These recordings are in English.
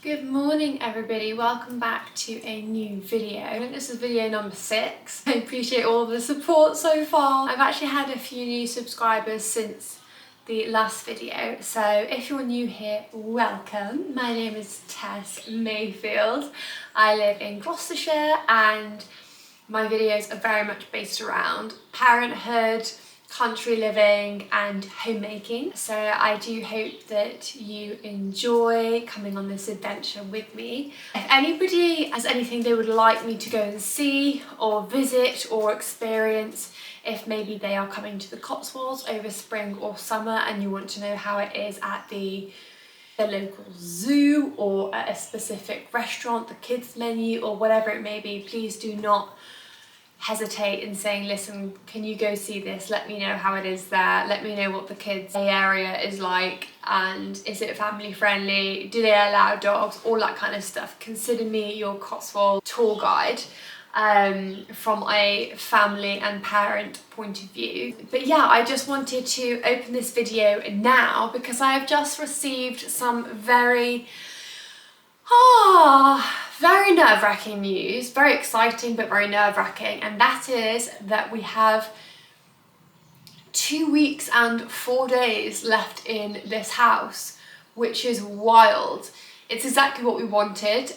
Good morning everybody, welcome back to a new video. I think this is video number 6. I appreciate all the support so far. I've actually had a few new subscribers since the last video, so if you're new here, welcome. My name is Tess Mayfield. I live in Gloucestershire and my videos are very much based around parenthood, country living and homemaking. So I do hope that you enjoy coming on this adventure with me. If anybody has anything they would like me to go and see or visit or experience, if maybe they are coming to the Cotswolds over spring or summer and you want to know how it is at the local zoo or at a specific restaurant, the kids menu or whatever it may be, please do not hesitate in saying, listen, can you go see this? Let me know how it is there. Let me know what the kids' area is like and is it family friendly? Do they allow dogs? All that kind of stuff. Consider me your Cotswold tour guide from a family and parent point of view. But yeah, I just wanted to open this video now because I have just received some very nerve-wracking news, very exciting but very nerve-wracking, and that is that we have 2 weeks and 4 days left in this house, which is wild. It's exactly what we wanted.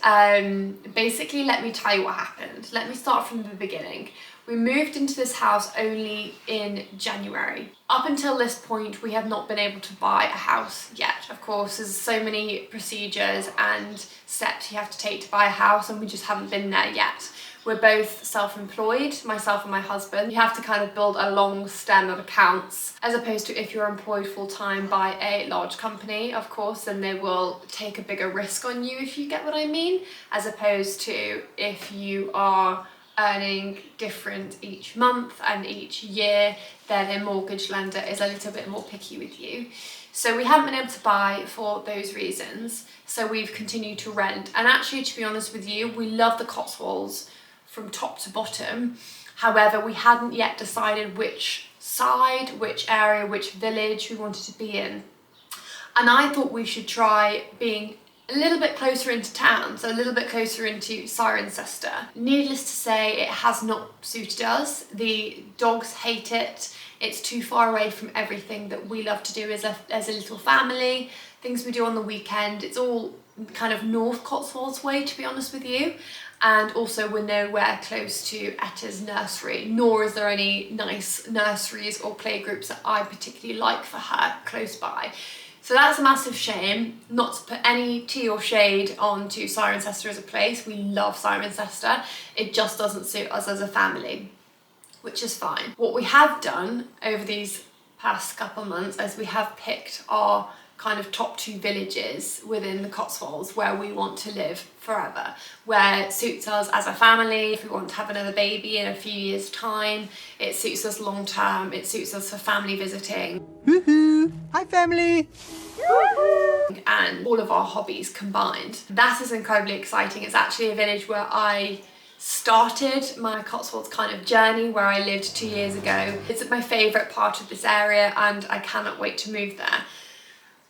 Basically, let me tell you what happened. Let me start from the beginning. We moved into this house only in January. Up until this point, we have not been able to buy a house yet. Of course, there's so many procedures and steps you have to take to buy a house, and we just haven't been there yet. We're both self-employed, myself and my husband. You have to kind of build a long stem of accounts, as opposed to if you're employed full-time by a large company, of course, then they will take a bigger risk on you, if you get what I mean, as opposed to if you are earning different each month and each year, then a mortgage lender is a little bit more picky with you. So we haven't been able to buy for those reasons, so we've continued to rent. And actually, to be honest with you, we love the Cotswolds from top to bottom. However, we hadn't yet decided which side, which area, which village we wanted to be in. And I thought we should try being a little bit closer into town, so a little bit closer into Cirencester. Needless to say, it has not suited us. The dogs hate it. It's too far away from everything that we love to do as a little family, things we do on the weekend. It's all kind of North Cotswolds way, to be honest with you. And also we're nowhere close to Etta's nursery, nor is there any nice nurseries or playgroups that I particularly like for her close by. So that's a massive shame. Not to put any tea or shade onto Cirencester as a place. We love Cirencester. It just doesn't suit us as a family, which is fine. What we have done over these past couple of months is we have picked our kind of top 2 villages within the Cotswolds where we want to live forever, where it suits us as a family. If we want to have another baby in a few years' time, it suits us long term, it suits us for family visiting. Woohoo! Hi family! And all of our hobbies combined. That is incredibly exciting. It's actually a village where I started my Cotswolds kind of journey, where I lived 2 years ago. It's my favourite part of this area and I cannot wait to move there.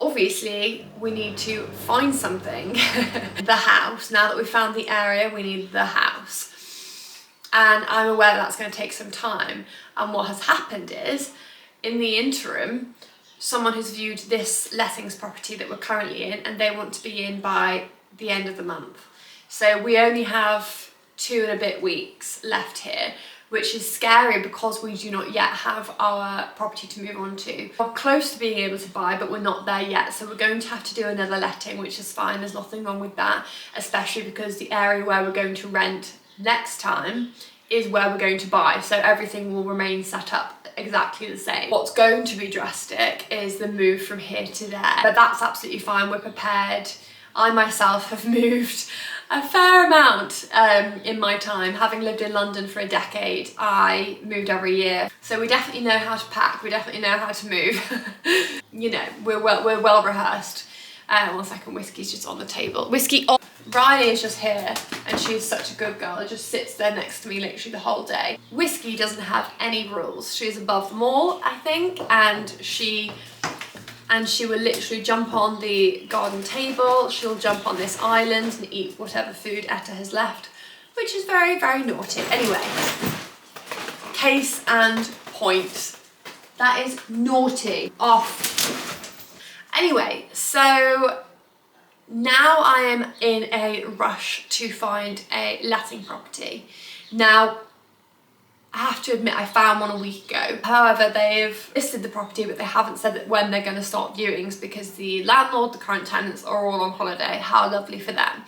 Obviously, we need to find something. The house. Now that we've found the area, we need the house. And I'm aware that's going to take some time. And what has happened is, in the interim, someone has viewed this lettings property that we're currently in and they want to be in by the end of the month. So we only have 2 and a bit weeks left here, which is scary because we do not yet have our property to move on to. We're close to being able to buy, but we're not there yet. So we're going to have to do another letting, which is fine. There's nothing wrong with that, especially because the area where we're going to rent next time is where we're going to buy. So everything will remain set up exactly the same. What's going to be drastic is the move from here to there, but that's absolutely fine. We're prepared. I myself have moved a fair amount in my time. Having lived in London for a decade, I moved every year. So we definitely know how to pack, we definitely know how to move. You know, we're well rehearsed. 1 second, whiskey's just on the table. Whiskey on. Riley is just here and she's such a good girl. It just sits there next to me literally the whole day. Whiskey doesn't have any rules. She's above them all, I think, and she and she will literally jump on the garden table, she'll jump on this island and eat whatever food Etta has left, which is very, very naughty. Anyway, case and point. That is naughty. Off. Anyway, so now I am in a rush to find a letting property. Now, I have to admit I found one a week ago. However, they've listed the property, but they haven't said that when they're going to start viewings because the landlord, the current tenants are all on holiday. How lovely for them.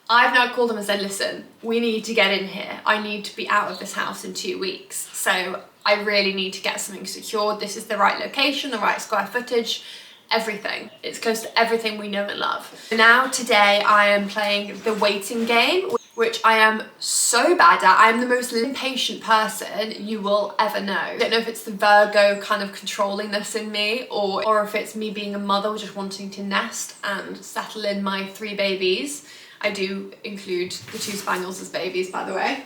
I've now called them and said, listen, we need to get in here. I need to be out of this house in 2 weeks. So I really need to get something secured. This is the right location, the right square footage, everything. It's close to everything we know and love. Now today I am playing the waiting game, which I am so bad at. I am the most impatient person you will ever know. I don't know if it's the Virgo kind of controlling this in me or if it's me being a mother just wanting to nest and settle in my 3 babies. I do include the 2 spaniels as babies, by the way.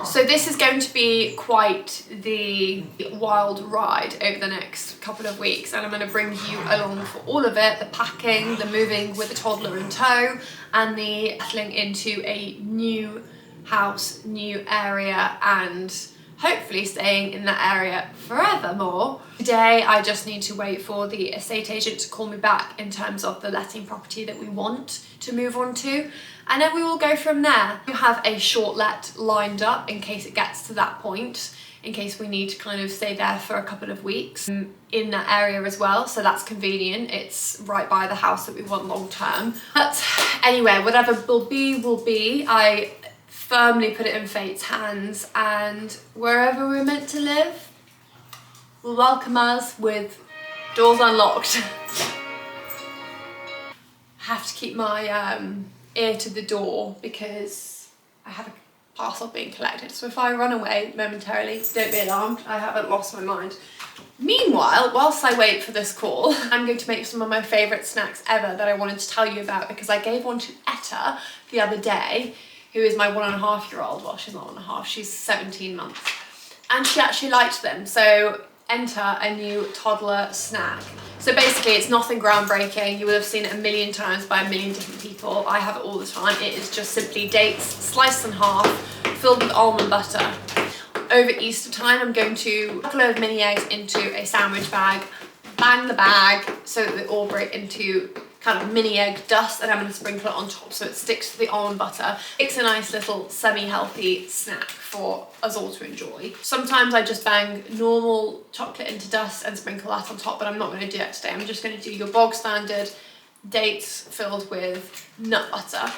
So this is going to be quite the wild ride over the next couple of weeks, and I'm going to bring you along for all of it, the packing, the moving with a toddler in tow, and the settling into a new house, new area, and hopefully staying in that area forevermore. Today I just need to wait for the estate agent to call me back in terms of the letting property that we want to move on to, and then we will go from there. We have a short let lined up in case it gets to that point, in case we need to kind of stay there for a couple of weeks in that area as well, so that's convenient. It's right by the house that we want long term. But anyway, whatever will be. I firmly put it in fate's hands, and wherever we're meant to live will welcome us with doors unlocked. I have to keep my ear to the door because I have a parcel being collected, so if I run away momentarily, don't be alarmed, I haven't lost my mind. Meanwhile, whilst I wait for this call, I'm going to make some of my favourite snacks ever that I wanted to tell you about, because I gave one to Etta the other day, who is my 1.5-year-old. Well, she's not 1.5, she's 17 months. And she actually liked them. So enter a new toddler snack. So basically it's nothing groundbreaking. You will have seen it a million times by a million different people. I have it all the time. It is just simply dates sliced in half, filled with almond butter. Over Easter time, I'm going to chuck a load of mini eggs into a sandwich bag, bang the bag so that they all break into kind of mini egg dust, and I'm going to sprinkle it on top so it sticks to the almond butter. It's a nice little semi-healthy snack for us all to enjoy. Sometimes I just bang normal chocolate into dust and sprinkle that on top, but I'm not going to do that today. I'm just going to do your bog standard dates filled with nut butter.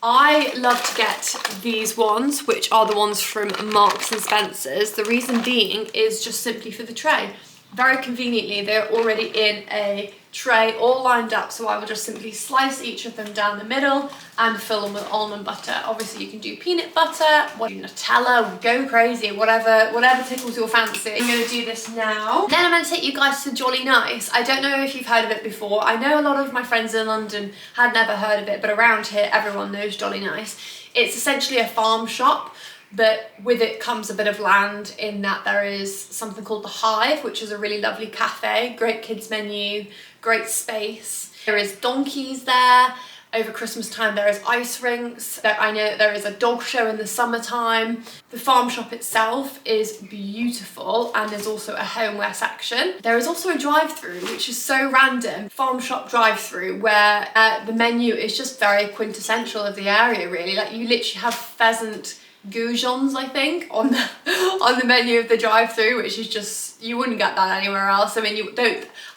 I love to get these ones, which are the ones from Marks and Spencer's. The reason being is just simply for the tray. Very conveniently, they're already in a tray all lined up, so I will just simply slice each of them down the middle and fill them with almond butter. Obviously you can do peanut butter, Nutella, go crazy, whatever tickles your fancy. I'm going to do this now. Then I'm going to take you guys to Jolly Nice. I don't know if you've heard of it before. I know a lot of my friends in London had never heard of it, but around here everyone knows Jolly Nice. It's essentially a farm shop, but with it comes a bit of land in that there is something called The Hive, which is a really lovely cafe, great kids menu, great space. There is donkeys there. Over Christmas time there is ice rinks. I know that there is a dog show in the summertime. The farm shop itself is beautiful, and there's also a homeware section. There is also a drive-through, which is so random. Farm shop drive-through where the menu is just very quintessential of the area really. Like you literally have pheasant goujons, I think, on the menu of the drive-through, which is just, you wouldn't get that anywhere else. I mean,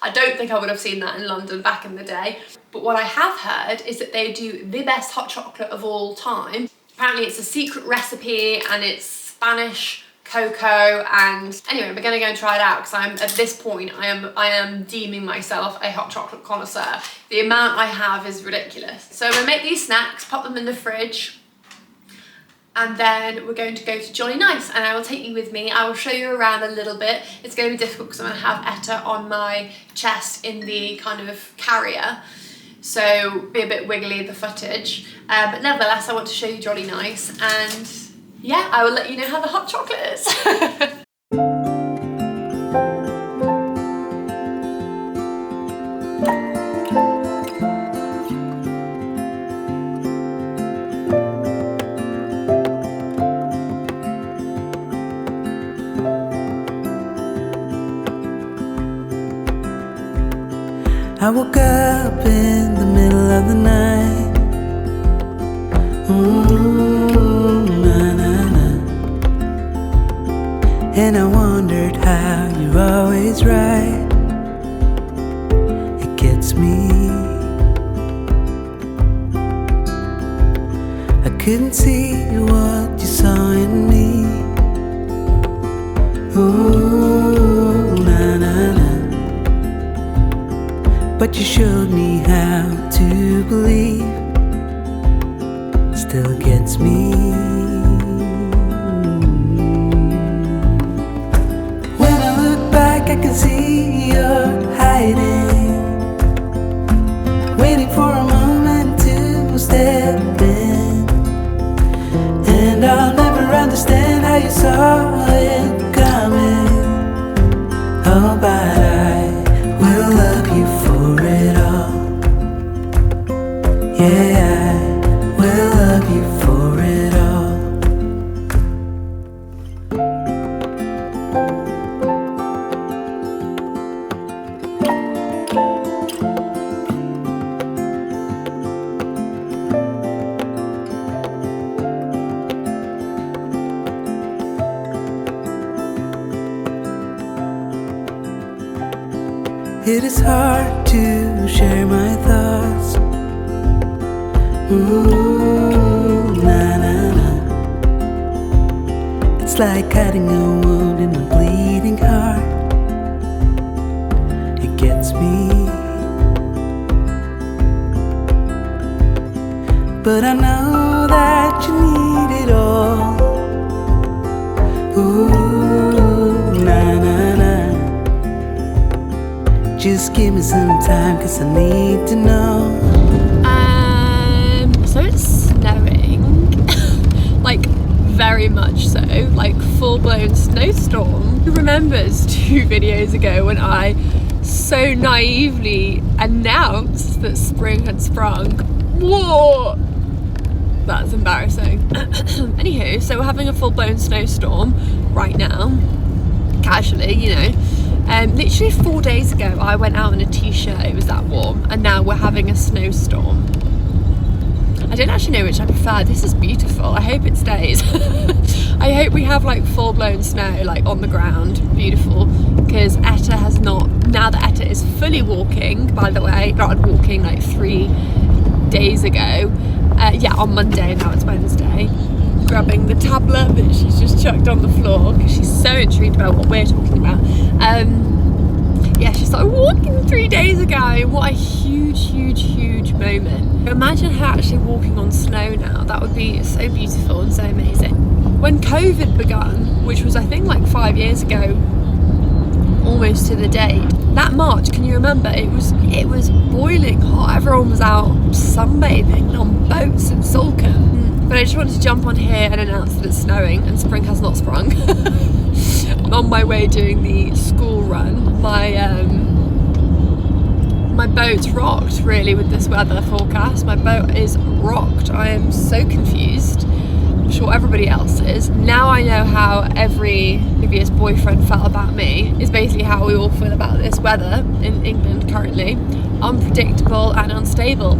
I don't think I would have seen that in London back in the day. But what I have heard is that they do the best hot chocolate of all time. Apparently it's a secret recipe and it's Spanish cocoa, and anyway, we're gonna go and try it out because at this point I am deeming myself a hot chocolate connoisseur. The amount I have is ridiculous. So I'm gonna make these snacks, pop them in the fridge, and then we're going to go to Jolly Nice, and I will take you with me. I will show you around a little bit. It's going to be difficult because I'm going to have Etta on my chest in the kind of carrier, so be a bit wiggly, the footage. But nevertheless, I want to show you Jolly Nice, and yeah, I will let you know how the hot chocolate is. I woke up in the middle of the night. Na, na, na. And I wondered how you're always right. It gets me. I couldn't see what you saw in me. Ooh, na na na. But you showed me how to believe. Still gets me. When I look back, I can see you're hiding, waiting for a moment to step in. And I'll never understand how you saw it coming. Oh, but I will love you for it all. Yeah, I will love you for it all. It is hard to share my thoughts. Ooh, na na na. It's like cutting a wound in a bleeding heart. It gets me. But I know that you need it all. Ooh, na na na. Just give me some time, 'cause I need to know. So it's snowing, like very much so, like full-blown snowstorm. Who remembers 2 videos ago when I so naively announced that spring had sprung? Whoa! That's embarrassing. Anywho, so we're having a full-blown snowstorm right now, casually, you know. Literally 4 days ago I went out in a t-shirt, it was that warm, and now we're having a snowstorm. I don't actually know which I prefer. This is beautiful. I hope it stays. I hope we have like full-blown snow like on the ground. Beautiful. Because Etta has not, now that Etta is fully walking, by the way, started walking like 3 days ago. Yeah, on Monday, now it's Wednesday. Grabbing the tablet that she's just chucked on the floor because she's so intrigued about what we're talking about. Yeah, she started walking 3 days ago. What a huge moment. Imagine her actually walking on snow now. That would be so beautiful and so amazing. When COVID began, which was I think like 5 years ago, almost to the date, that March, can you remember? It was boiling hot. Everyone was out sunbathing on boats in Salcombe. But I just wanted to jump on here and announce that it's snowing and spring has not sprung. I'm on my way doing the school run. My boat's rocked really with this weather forecast. My boat is rocked. I am so confused. I'm sure everybody else is. Now I know how every previous boyfriend felt about me, is basically how we all feel about this weather in England currently. Unpredictable and unstable.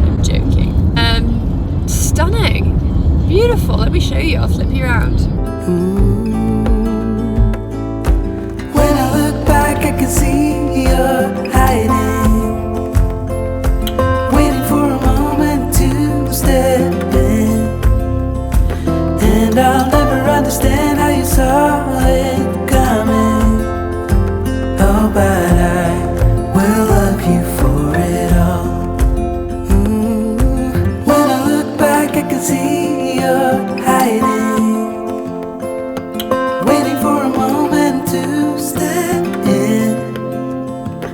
I'm joking. Stunning, beautiful. Let me show you. I'll flip you around. When I look back, I can see you're hiding, waiting for a moment to step in. And I'll never understand how you saw it coming. Oh, but I will love you for it all. I can see you're hiding, waiting for a moment to step in.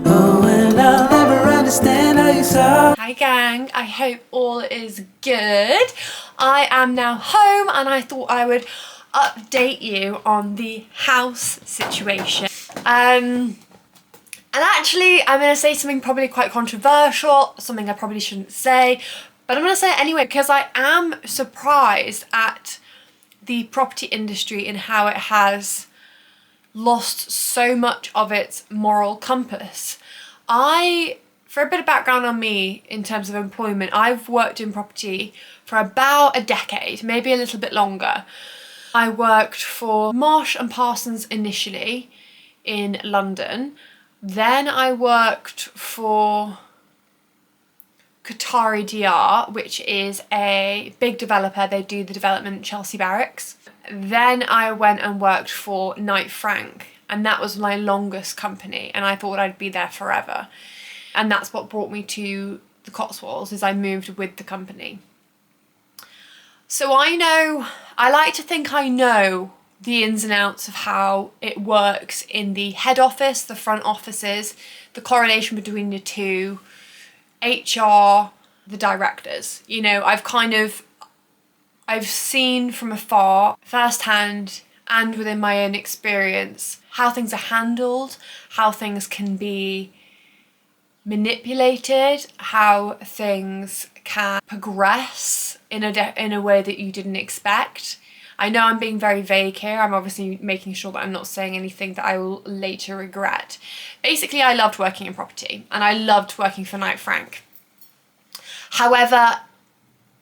Oh, and I'll never understand how you saw. Hi gang, I hope all is good. I am now home and I thought I would update you on the house situation. And actually I'm going to say something probably quite controversial, something I probably shouldn't say. But I'm going to say it anyway because I am surprised at the property industry and how it has lost so much of its moral compass. For a bit of background on me in terms of employment, I've worked in property for about a decade, maybe a little bit longer. I worked for Marsh and Parsons initially in London. Then I worked for Qatari DR, which is a big developer. They do the development at Chelsea Barracks. Then I went and worked for Knight Frank, and that was my longest company, and I thought I'd be there forever. And that's what brought me to the Cotswolds, is I moved with the company. So I like to think I know the ins and outs of how it works in the head office, the front offices, the correlation between the two, HR, the directors. You know, I've seen from afar, firsthand, and within my own experience, how things are handled, how things can be manipulated, how things can progress in a way that you didn't expect. I know I'm being very vague here. I'm obviously making sure that I'm not saying anything that I will later regret. Basically, I loved working in property and I loved working for Knight Frank. However,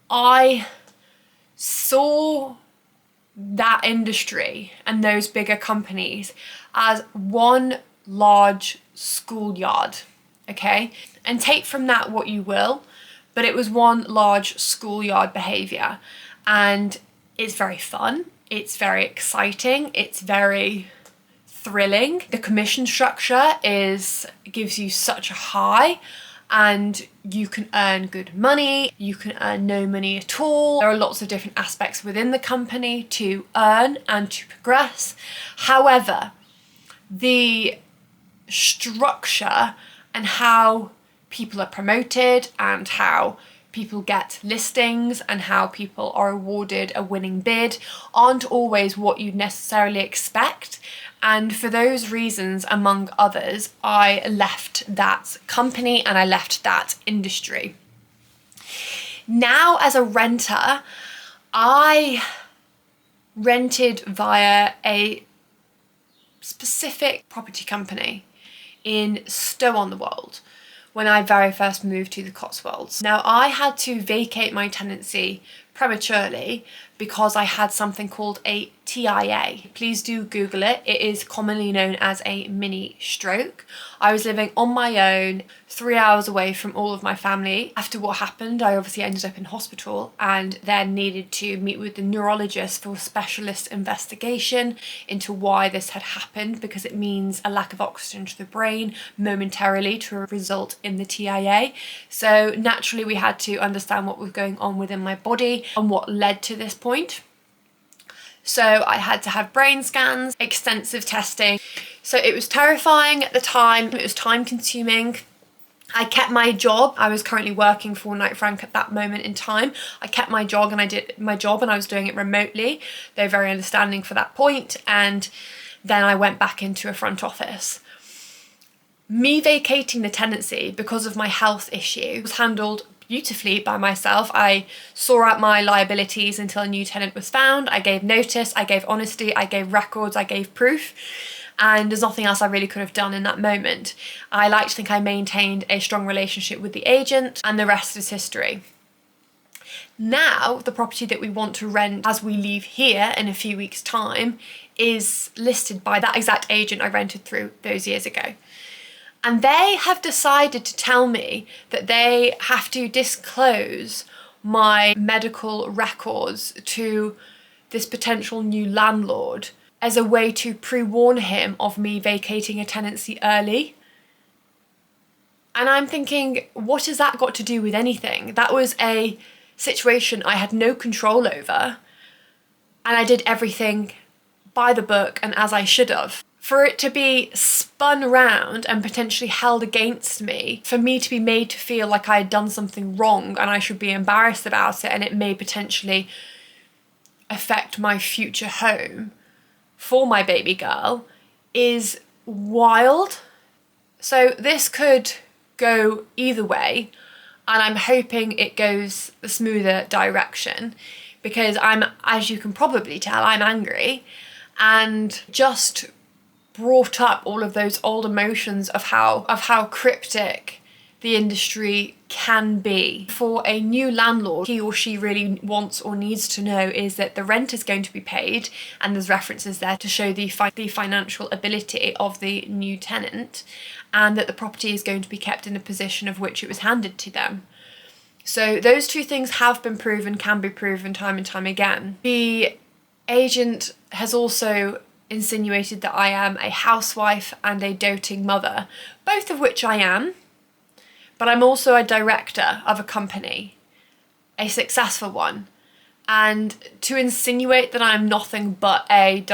I saw that industry and those bigger companies as one large schoolyard, okay? And take from that what you will, but it was one large schoolyard behaviour. And it's very fun, it's very exciting, it's very thrilling. The commission structure gives you such a high, and you can earn good money, you can earn no money at all. There are lots of different aspects within the company to earn and to progress. However, the structure and how people are promoted and how people get listings and how people are awarded a winning bid aren't always what you'd necessarily expect. And for those reasons, among others, I left that company and I left that industry. Now, as a renter, I rented via a specific property company in Stow-on-the-Wold when I very first moved to the Cotswolds. Now, I had to vacate my tenancy prematurely because I had something called a TIA. Please do Google it. It is commonly known as a mini stroke. I was living on my own, 3 hours away from all of my family. After what happened, I obviously ended up in hospital and then needed to meet with the neurologist for specialist investigation into why this had happened, because it means a lack of oxygen to the brain momentarily to result in the TIA. So naturally we had to understand what was going on within my body and what led to this point. So I had to have brain scans, extensive testing. So it was terrifying at the time, it was time consuming. I kept my job. I was currently working for Knight Frank at that moment in time. I kept my job and I did my job and I was doing it remotely. They were very understanding for that point, and then I went back into a front office. Me vacating the tenancy because of my health issue was handled beautifully by myself. I saw out my liabilities until a new tenant was found. I gave notice, I gave honesty, I gave records, I gave proof, and there's nothing else I really could have done in that moment. I like to think I maintained a strong relationship with the agent, and the rest is history. Now, the property that we want to rent as we leave here in a few weeks' time is listed by that exact agent I rented through those years ago. And they have decided to tell me that they have to disclose my medical records to this potential new landlord as a way to pre-warn him of me vacating a tenancy early. And I'm thinking, what has that got to do with anything? That was a situation I had no control over, and I did everything by the book and as I should have. For it to be spun round and potentially held against me, for me to be made to feel like I had done something wrong and I should be embarrassed about it and it may potentially affect my future home for my baby girl, is wild. So this could go either way, and I'm hoping it goes the smoother direction, because as you can probably tell, I'm angry, and just brought up all of those old emotions of how cryptic the industry can be. For a new landlord, he or she really wants or needs to know is that the rent is going to be paid, and there's references there to show the financial ability of the new tenant, and that the property is going to be kept in the position of which it was handed to them. So those two things have been proven, can be proven time and time again. The agent has also insinuated that I am a housewife and a doting mother, both of which I am, but I'm also a director of a company, a successful one. And to insinuate that I'm nothing but a ...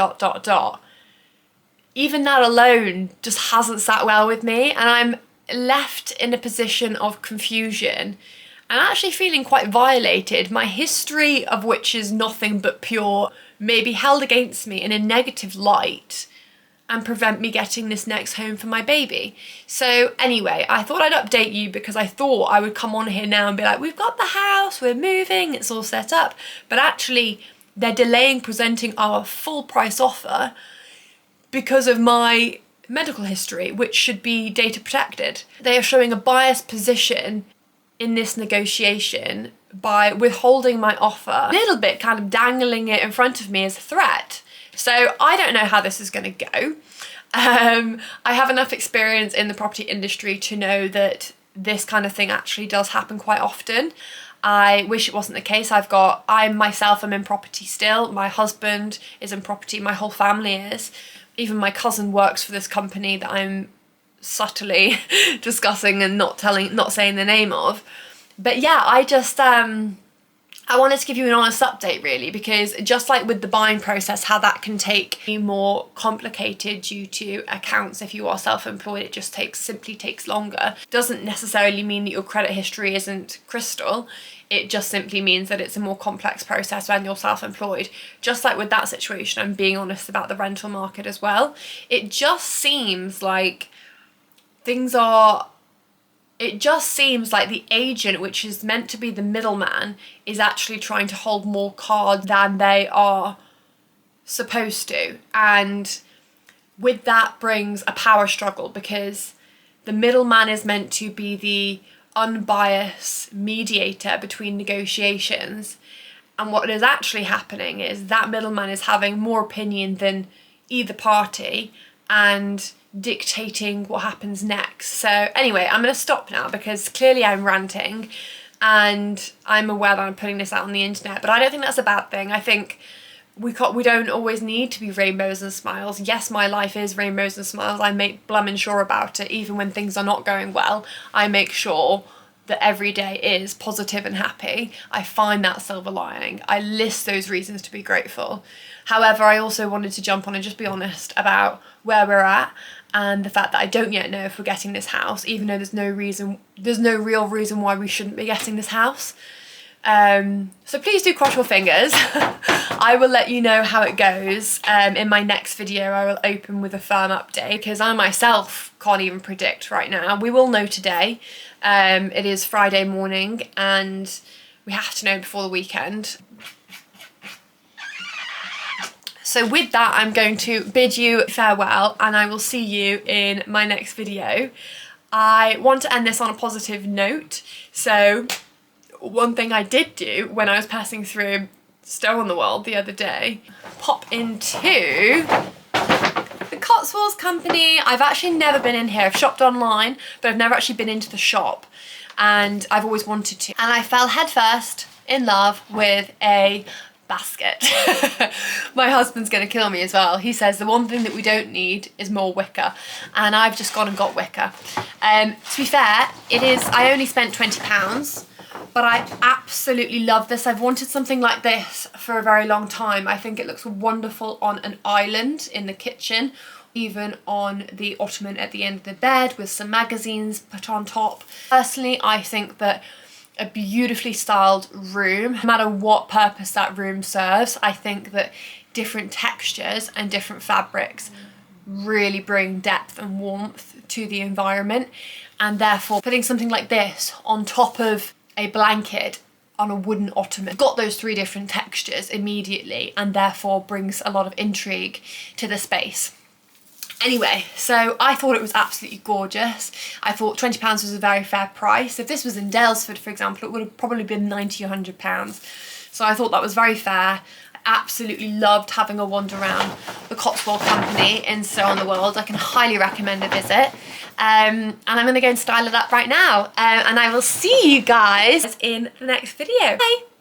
even that alone just hasn't sat well with me, and I'm left in a position of confusion and actually feeling quite violated. My history, of which is nothing but pure, may be held against me in a negative light and prevent me getting this next home for my baby. So anyway, I thought I'd update you because I thought I would come on here now and be like, we've got the house, we're moving, it's all set up. But actually, they're delaying presenting our full price offer because of my medical history, which should be data protected. They are showing a biased position in this negotiation by withholding my offer, a little bit kind of dangling it in front of me as a threat. So I don't know how this is going to go. I have enough experience in the property industry to know that this kind of thing actually does happen quite often. I wish it wasn't the case. I myself am in property still. My husband is in property. My whole family is. Even my cousin works for this company that I'm subtly discussing and not saying the name of. But yeah, I wanted to give you an honest update really, because just like with the buying process, how that can be more complicated due to accounts. If you are self-employed, it just simply takes longer. Doesn't necessarily mean that your credit history isn't crystal. It just simply means that it's a more complex process when you're self-employed. Just like with that situation, I'm being honest about the rental market as well. It just seems like the agent, which is meant to be the middleman, is actually trying to hold more cards than they are supposed to. And with that brings a power struggle, because the middleman is meant to be the unbiased mediator between negotiations. And what is actually happening is that middleman is having more opinion than either party and dictating what happens next. So anyway, I'm going to stop now because clearly I'm ranting and I'm aware that I'm putting this out on the internet, but I don't think that's a bad thing. I think we don't always need to be rainbows and smiles. Yes, my life is rainbows and smiles. I make bloomin' sure about it. Even when things are not going well, I make sure that every day is positive and happy. I find that silver lining. I list those reasons to be grateful. However, I also wanted to jump on and just be honest about where we're at and the fact that I don't yet know if we're getting this house, even though there's no real reason why we shouldn't be getting this house. So please do cross your fingers. I will let you know how it goes. In my next video, I will open with a firm update because I myself can't even predict right now. We will know today. It is Friday morning and we have to know before the weekend. So with that, I'm going to bid you farewell and I will see you in my next video. I want to end this on a positive note. So one thing I did do when I was passing through Stow on the Wold the other day, pop into the Cotswolds Company. I've actually never been in here. I've shopped online, but I've never actually been into the shop and I've always wanted to. And I fell headfirst in love with a basket. My husband's gonna kill me as well. He says the one thing that we don't need is more wicker, and I've just gone and got wicker. To be fair, I only spent £20, but I absolutely love this. I've wanted something like this for a very long time. I think it looks wonderful on an island in the kitchen, even on the ottoman at the end of the bed with some magazines put on top. Personally, I think that a beautifully styled room, no matter what purpose that room serves, I think that different textures and different fabrics really bring depth and warmth to the environment, and therefore putting something like this on top of a blanket on a wooden ottoman got those three different textures immediately and therefore brings a lot of intrigue to the space. Anyway, so I thought it was absolutely gorgeous. I thought £20 was a very fair price. If this was in Dalesford, for example, it would have probably been £90 or £100. So I thought that was very fair. I absolutely loved having a wander around the Cotswold Company in So on the World. I can highly recommend a visit. And I'm going to go and style it up right now. And I will see you guys in the next video. Bye!